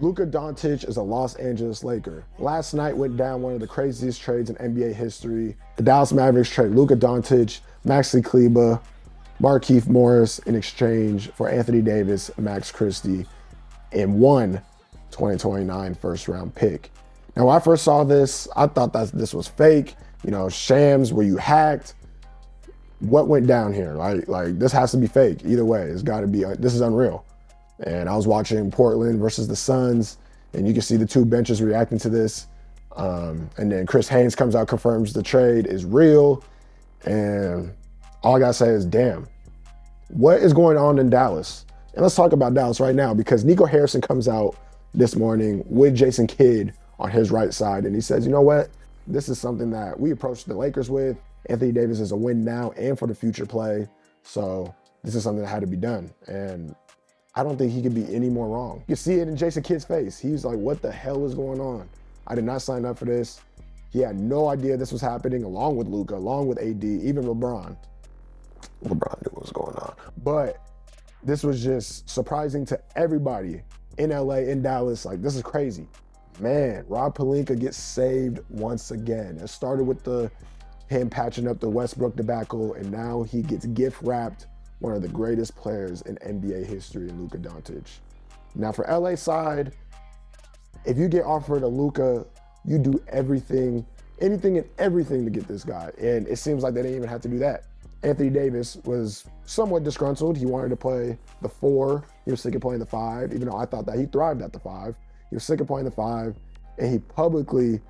Luka Dončić is a Los Angeles Laker. Last night went down one of the craziest trades in NBA history. The Dallas Mavericks trade Luka Dončić, Maxi Kleber, Markieff Morris in exchange for Anthony Davis, Max Christie, and one 2029 first-round pick. Now, when I first saw this, I thought that this was fake. You know, shams, were you hacked? What went down here? Like this has to be fake. Either way, it's got to be. This is unreal. And I was watching Portland versus the Suns, and you can see the two benches reacting to this. And then Chris Haynes comes out, confirms the trade is real. And all I got to say is, damn, what is going on in Dallas? And let's talk about Dallas right now, because Nico Harrison comes out this morning with Jason Kidd on his right side, and he says, you know what? This is something that we approached the Lakers with. Anthony Davis is a win now and for the future play. So this is something that had to be done. And I don't think he could be any more wrong. You see it in Jason Kidd's face. He's like, what the hell is going on? I did not sign up for this. He had no idea this was happening, along with Luka, along with AD, even LeBron. LeBron knew what was going on. But this was just surprising to everybody in LA, in Dallas. Like, this is crazy. Man, Rob Pelinka gets saved once again. It started with him patching up the Westbrook debacle, and now he gets gift wrapped one of the greatest players in NBA history in Luka Dončić. Now for LA side, if you get offered a Luka, you do anything and everything to get this guy. And it seems like they didn't even have to do that. Anthony Davis was somewhat disgruntled. He wanted to play the 4. He was sick of playing the 5, even though I thought that he thrived at the 5. He was sick of playing the 5, and he publicly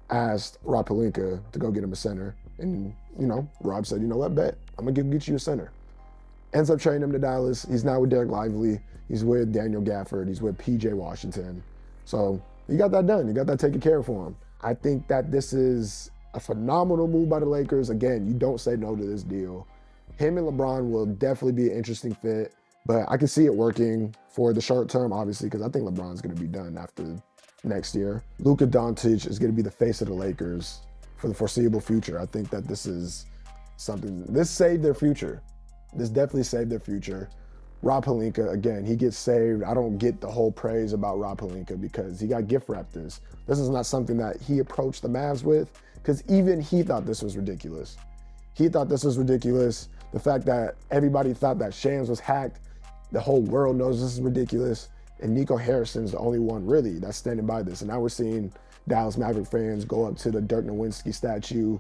asked Rob Pelinka to go get him a center. And, you know, Rob said, you know what, bet, I'm going to get you a center. Ends up trading him to Dallas. He's now with Derek Lively. He's with Daniel Gafford. He's with PJ Washington. So you got that done. You got that taken care of for him. I think that this is a phenomenal move by the Lakers. Again, you don't say no to this deal. Him and LeBron will definitely be an interesting fit, but I can see it working for the short term, obviously, because I think LeBron's going to be done after next year. Luka Dončić is going to be the face of the Lakers for the foreseeable future. I think that this is something, this saved their future. This definitely saved their future. Rob Pelinka, again, he gets saved. I don't get the whole praise about Rob Pelinka because he got gift wrapped this. This is not something that he approached the Mavs with, because even he thought this was ridiculous. He thought this was ridiculous. The fact that everybody thought that Shams was hacked, the whole world knows this is ridiculous. And Nico Harrison's the only one really that's standing by this. And now we're seeing Dallas Maverick fans go up to the Dirk Nowitzki statue.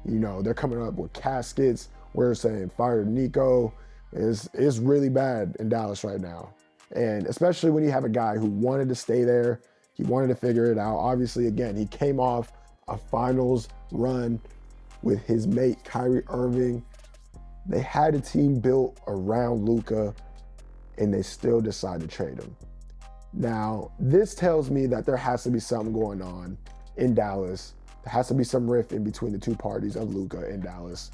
You know, they're coming up with caskets. We're saying fire Nico. It's really bad in Dallas right now. And especially when you have a guy who wanted to stay there. He wanted to figure it out. Obviously, again, he came off a finals run with his mate, Kyrie Irving. They had a team built around Luka, and they still decided to trade him. Now, this tells me that there has to be something going on in Dallas. There has to be some rift in between the two parties of Luka and Dallas,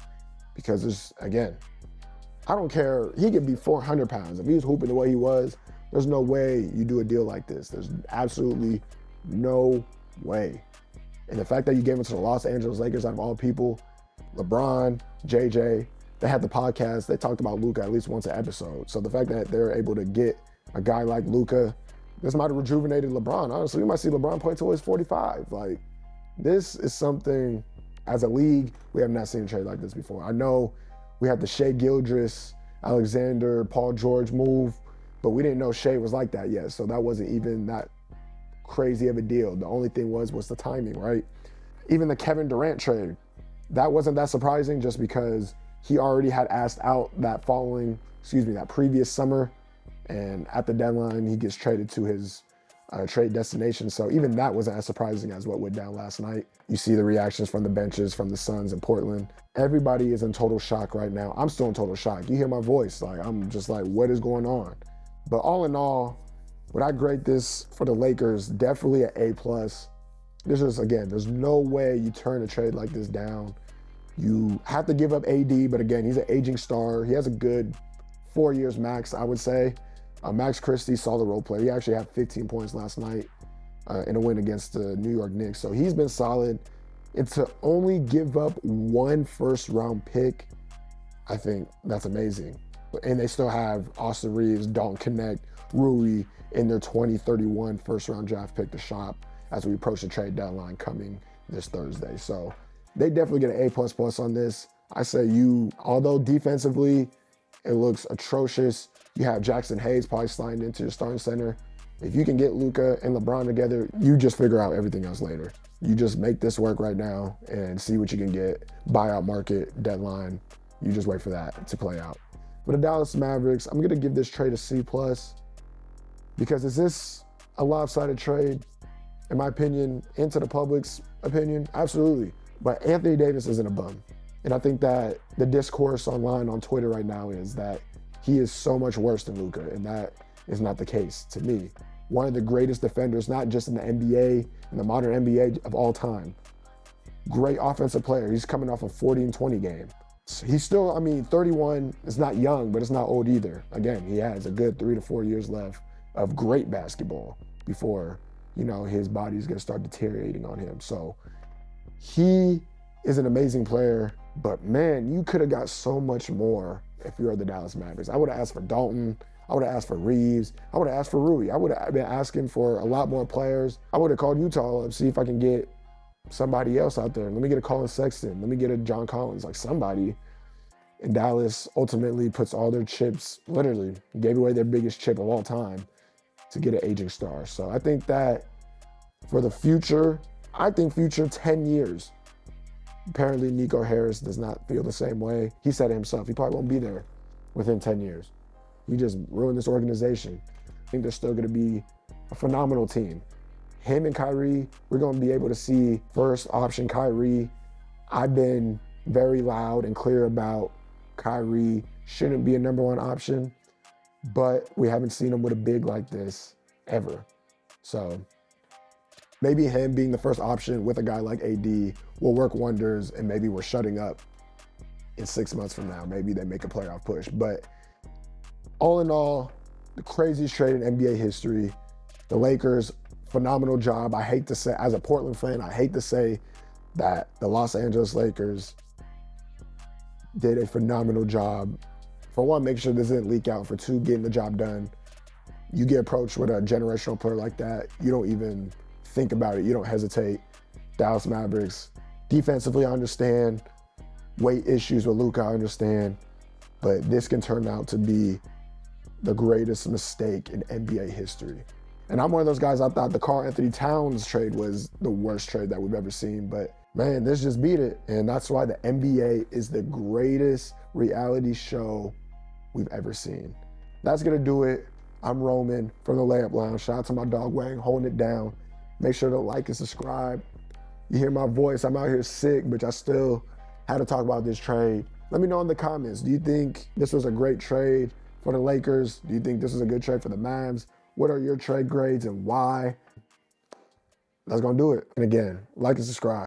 because there's, again, I don't care. He could be 400 pounds. If he was hooping the way he was, there's no way you do a deal like this. There's absolutely no way. And the fact that you gave it to the Los Angeles Lakers out of all people, LeBron, JJ, they had the podcast. They talked about Luka at least once an episode. So the fact that they're able to get a guy like Luka, this might have rejuvenated LeBron. Honestly, we might see LeBron play till he's 45. Like, this is something, as a league, we have not seen a trade like this before. I know we had the Shai Gilgeous, Alexander, Paul George move, but we didn't know Shai was like that yet. So that wasn't even that crazy of a deal. The only thing was the timing, right? Even the Kevin Durant trade, that wasn't that surprising just because he already had asked out that previous summer. And at the deadline, he gets traded to his trade destination. So even that wasn't as surprising as what went down last night. You see the reactions from the benches, from the Suns and Portland. Everybody is in total shock right now. I'm still in total shock. You hear my voice. Like, I'm just like, what is going on? But all in all, would I grade this for the Lakers? Definitely an A+. This is, again, there's no way you turn a trade like this down. You have to give up AD, but again, he's an aging star. He has a good 4 years max, I would say. Max Christie, solid role player. He actually had 15 points last night in a win against the New York Knicks. So he's been solid. And to only give up one first-round pick, I think that's amazing. And they still have Austin Reeves, Dalton Connect, Rui in their 2031 first-round draft pick to shop as we approach the trade deadline coming this Thursday. So they definitely get an A++ on this. I say although defensively it looks atrocious, you have Jackson Hayes probably sliding into your starting center. If you can get Luka and LeBron together, you just figure out everything else later. You just make this work right now and see what you can get. Buyout market, deadline, you just wait for that to play out. For the Dallas Mavericks, I'm gonna give this trade a C+, because is this a lopsided trade? In my opinion, and to the public's opinion, absolutely. But Anthony Davis isn't a bum. And I think that the discourse online on Twitter right now is that he is so much worse than Luka, and that is not the case to me. One of the greatest defenders, not just in the NBA, in the modern NBA of all time. Great offensive player. He's coming off a 40 and 20 game. He's still, 31 is not young, but it's not old either. Again, he has a good 3 to 4 years left of great basketball before, his body's gonna start deteriorating on him. So he is an amazing player, but man, you could have got so much more if you were the Dallas Mavericks. I would have asked for Dalton. I would have asked for Reeves. I would have asked for Rui. I would have been asking for a lot more players. I would have called Utah up, see if I can get somebody else out there. Let me get a Colin Sexton. Let me get a John Collins, like somebody. And Dallas ultimately puts all their chips, literally gave away their biggest chip of all time to get an aging star. So I think that for the future, future 10 years, apparently Nico Harris does not feel the same way. He said it himself. He probably won't be there within 10 years. He just ruined this organization. I think they're still gonna be a phenomenal team. Him and Kyrie, we're gonna be able to see first option Kyrie. I've been very loud and clear about Kyrie shouldn't be a #1 option, but we haven't seen him with a big like this ever. So maybe him being the first option with a guy like AD will work wonders, and maybe we're shutting up in 6 months from now. Maybe they make a playoff push. But all in all, the craziest trade in NBA history. The Lakers, phenomenal job. I hate to say, as a Portland fan, I hate to say that the Los Angeles Lakers did a phenomenal job. For one, make sure this didn't leak out. For two, getting the job done. You get approached with a generational player like that, you don't even think about it. You don't hesitate. Dallas Mavericks, defensively, I understand. Weight issues with Luka, I understand. But this can turn out to be the greatest mistake in NBA history. And I'm one of those guys, I thought the Karl-Anthony Towns trade was the worst trade that we've ever seen. But man, this just beat it. And that's why the NBA is the greatest reality show we've ever seen. That's gonna do it. I'm Roman from the Layup Lounge. Shout out to my dog Wang, holding it down. Make sure to like and subscribe. You hear my voice, I'm out here sick, but I still had to talk about this trade. Let me know in the comments, do you think this was a great trade for the Lakers? Do you think this was a good trade for the Mavs? What are your trade grades and why? That's gonna do it. And again, like and subscribe.